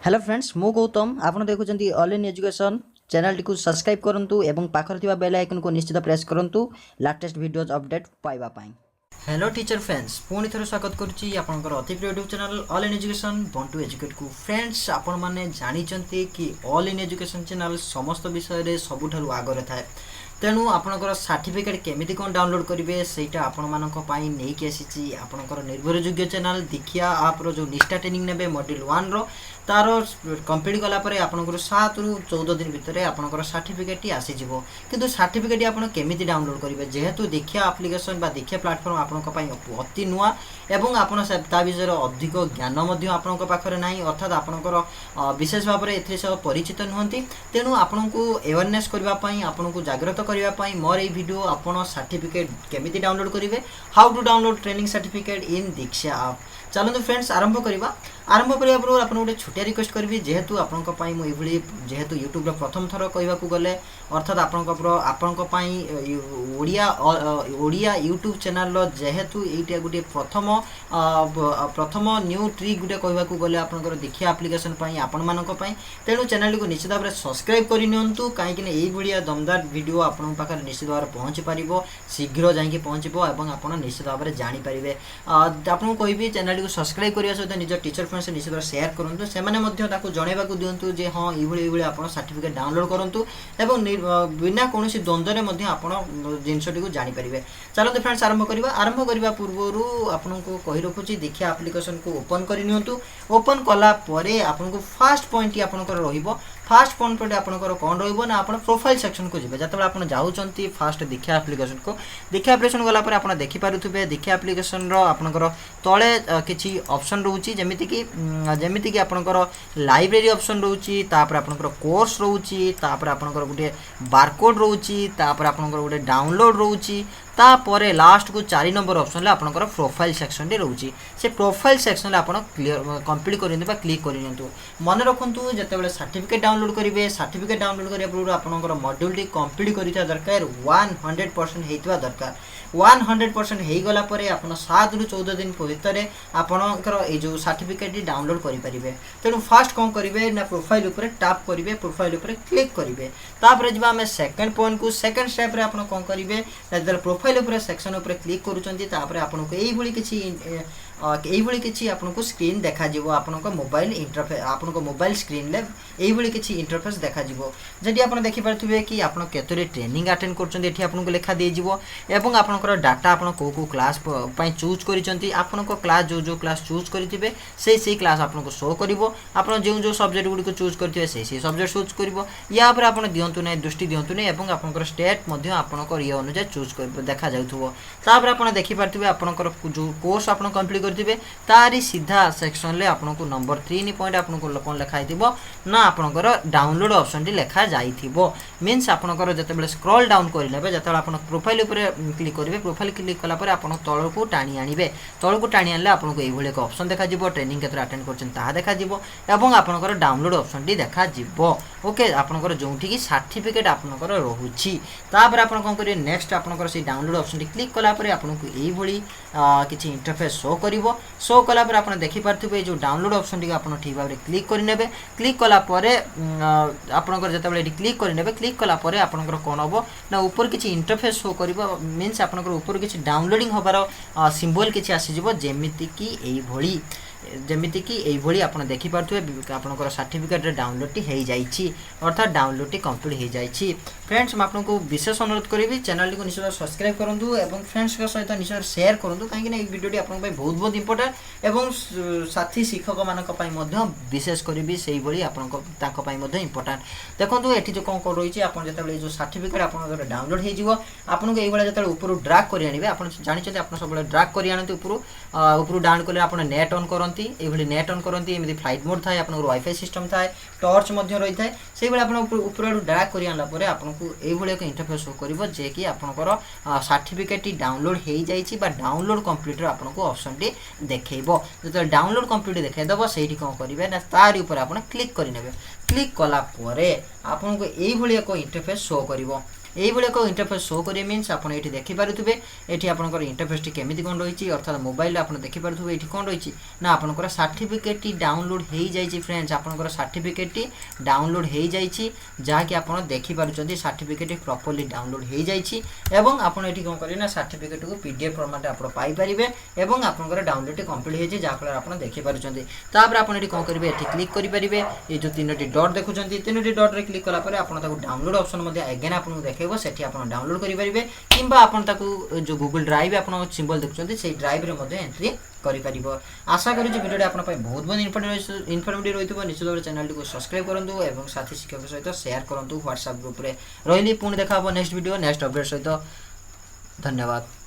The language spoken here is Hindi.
हेलो फ्रेंड्स मु गौतम आप देखुं ऑल इन एजुकेशन चैनल टी सब्सक्राइब करूँ और पाखर बेल आइकन को निश्चित प्रेस करूँ लाटेस्ट वीडियोज अपडेट पाइबापी। हेलो टीचर फ्रेंड्स पुणी थे स्वागत करुच्ची आपंकर अति प्रिय YouTube channel all in education बंटू एजुकेट को। फ्रेंड्स आपण मैंने जानी कि ऑल इन एजुकेशन चैनल समस्त विषय सबुठ आगे थाए तेणु आपणकर सर्टिफिकेट केमिति कौन डाउनलोड करेंगे सहीटा आपण मानी नहीं आसी आपणकर निर्भरयोग्य चैनल दीक्षा आप्र जो निष्ठा ट्रेनिंग ने मॉड्यूल 1 रो तार कंप्लीट कलापर आपंकर 7 ରୁ 14 दिन भितर आपंकर सर्टिफिकेट आसीज किंतु सर्टिफिकेट आप केमिति डाउनलोड करेंगे जेहेतु दीक्षा आप्लिकेशन बा दीक्षा प्लाटफर्म आपण अति नुआ एवं आपण ता विषय अधिक ज्ञान आपण पाखे ना अर्थात आपणकर विशेष भाव में एसह परिचित नुहति तेणु आपण को अवेयरनेस करने आपन को जागृत करने मोर ये वीडियो आपन सर्टिफिकेट केमिति डाउनलोड करेंगे how to download training certificate in Diksha आप। चलते फ्रेंड्स आरंभ करवा पूर्व आप गोटे छोटिया रिक्वेस्ट करी जेहेतु आपली जेहेतु यूट्यूब प्रथम थर कहवाक गले अर्थात ओडिया यूट्यूब चैनल जेहेतु ये गोटे प्रथम न्यू ट्रिक गोटे कहवाक गले आपंकर दीक्षा आप्लिकेशन आपण मानक तेणु चैनल को निश्चित भाव में सब्सक्राइब करनी कहीं ये दमदार वीडियो आपण पाखे निश्चित भाव में पहुँची पार शीघ्र जाकि पहुँचब और आप निश्चित भाव में जानीपारे आपको कहि चैनल को सब्सक्राइब करने सहित निज टीचर फ्रेंड्स निश्चित भाव शेयर करूँ से जनवाक दिंतु जे हाँ ये आप सर्टिफिकेट डाउनलोड करूँ और बिना कौन द्वंद्व में आप जिनटी को जानीपारे। चलते फ्रेंड्स आरंभ करने पूर्व आपको कही रखुच्छी दीक्षा आप्लिकेशन को ओपन करनी ओपन कलापर आपको फास्ट पॉइंट आपंकर फास्ट पॉइंट पर आपंकर कौन रहा आप प्रोफाइल सेक्शन को जी जो आप जाऊँच फास्ट दीक्षा आप्लिकेशन को दीक्षा आप्लिकेशन गलापर आप देखिपे दीक्षा आप्लिकेशन आपंकर तले किसी ऑप्शन रोचे जमीक आपंकर लाइब्रेरी ऑप्शन रोचे आपंकर कोर्स रोचे आपंकर गोटे बारकोड रोचे आपंकर गोटे डाउनलोड रोचे तापर लास्ट को 4 नंबर ऑप्शन आपंकर प्रोफाइल सेक्शन रोचे से प्रोफाइल सेक्शन आप क्लियर कंप्लीट कर क्लिक कर मन रखु जिते सर्टिफिकेट डाउनलोड करेंगे सर्टिफिकेट डाउनलोड करने पूर्व आपंकर मॉड्यूल टी कंप्लीट कर दरकार 100% होता दरकार 100% हो गलापर आप 7 ରୁ 14 दिन भितर आपणकर ये जो सर्टिफिकेट डाउनलोड करेंगे तेणु फास्ट कौन करेंगे ना प्रोफाइल उपर टैप करेंगे प्रोफाइल उपर क्लिक करेंगे तापर जी आम सेकेंड पॉइंट को सेकेंड स्टेप आप कौन करेंगे प्रोफाइल उपर सेक्शन उपर क्लिक करुँच आपको यही किसी आपको स्क्रीन देखा आपको मोबाइल इंटरफेस आपको मोबाइल स्क्रीन ले यही किसी इंटरफेस देखा जदि आप देखिपे कि आप केतरे ट्रेनिंग अटेंड कर लिखा दीजिए एवं आपंकर डाटा आप कौ क्लास चूज कर क्लास जो क्लास चूज करेंगे से क्लास आपको शो कर जो सब्जेक्ट गुड़ी चूज करेंगे से सब्जेक्ट चूज कर या आप दिंतु ना दृष्टि दिंतु नहीं और आपंकर स्टेट आपंकर ये अनुसार चूज कर देखा जापर आप देखिपे आपंकर जो कोर्स आप कंप्लीट करेंगे तारी सीधा सेक्शन ले आपको नंबर 3 पॉइंट आपको कौन लिखाई ना आपंकर डाउनलोड ऑप्शन टी लिखा जाइथिबो मीन्स आपंकर जिते स्क्रॉल डाउन करेंगे जो आप प्रोफाइल क्लिक करेंगे प्रोफाइल क्लिक कलापर आप तल को टाणी आने तल को टाणी आने आपको ये एक ऑप्शन देखा ट्रेनिंग के अटेंड कर देखा और आपंकर डाउनलोड ऑप्शन टी देखा ओके आपंकर जो सर्टिफिकेट आपंकर रोची तापर आप कौन करेंगे नेक्स्ट आपंकर से डाउनलोड ऑप्शन टी क्लिक कलापर आपको यही किसी इंटरफेस शो कर शो कलापर आप देखिपे जो डाउनलोड ऑप्शन टी आप ठीक भाव में क्लिक करेंगे क्लिक कलापर आपंकर जो क्लिक करेंगे क्लिक कलापर आपंकर कौन हम ना ऊपर किसी इंटरफेस शो कर मीन्स आपंकर ऊपर किसी डाउनलोडिंग हबार सिंबल किसी आसीज जमीक यही आप देखिपे आपंकर सर्टिफिकेट डाउनलोड टी हो जाइए अर्थात डाउनलोड टी कंप्लीट हो जाइए। फ्रेंड्स मैं आपको विशेष अनुरोध करी चैनल को निश्चित सब्सक्राइब करूँ और फ्रेंड्स सहित निश्चय शेयर करूँ कहीं वीडियो आप बहुत बहुत इंपोर्टेंट और साथी शिक्षक मानी विशेष करी से इंपोर्टेंट देखो ये जो कौन कौन रही है जो जो सर्टिफिकेट आप डाउनलोड होपको ये जो ऊपर ड्राग कर आने आप जानते आप सब ड्राग कर आने ऊपर डाउन कले आप नेट ऑन करती ये नेट ऑन करती एमती फ्लाइट मोड थाए आपको वाईफाई सिस्टम थाए टर्च रही है से ऊपर ड्राग कर आनापर आपको ये एक इंटरफेस शो कर जे कि आपंकर सर्टिफिकेट डाउनलोड हो जाइए डाउनलोड कंप्लीट आपको ऑप्शन टी देखो जो डाउनलोड कंप्लीट देखा से कौन करेंगे ना तार ऊपर आप क्लिक करेंगे क्लिक कलापर आपको यही एक इंटरफेस शो कर এইভাবে এক ইন্टरफेस शो करिए मीन्स आपण एठी देखि पारुथबे एठी आपनकर इंटरफेस टी केमिति कोन रहिछि अर्थात मोबाइल आपण देखि पारुथबे एठी कोन रहिछि ना आपनकर सर्टिफिकेट टी डाउनलोड हेई जाइछि फ्रेंड्स आपनकर सर्टिफिकेट टी डाउनलोड हेई जाइछि जहा कि आपण देखि पारुचंती सर्टिफिकेट प्रॉपर्ली डाउनलोड हेई जाइछि एवं आपण एठी कोन करिना सर्टिफिकेट को पीडीएफ फॉर्मेट आपण पाई परिबे एवं आपनकर डाउनलोड टी कंप्लीट हेछि जहा फल आपण देखि पारुचंती तापर आपण एठी कोन करिवे एठी क्लिक करि परिबे ए जो तीनोटी डॉट देखुचंती तीनोटी डॉट रे क्लिक कला परे आपण ताको डाउनलोड ऑप्शन मध्ये अगेन आपण देखेबो सेठी आपण डाउनलोड करि परिबे किंबा आपण ताको जो गूगल ड्राइव आपण सिंबल देखुचंती सेही ड्राइव रे मध्ये एंट्री करि परिबो आशा करू जे वीडियो आपण पय बहुत इन्फॉर्मेटिव रहितबो निश्चित भाबरे चैनल को सब्सक्राइब करंतु एवं साथी शिक्षक सहित शेयर करंतु व्हाट्सएप ग्रुप रे रहिली पुणी देखा नेक्स्ट वीडियो नेक्स्ट अपडेट सहित धन्यवाद।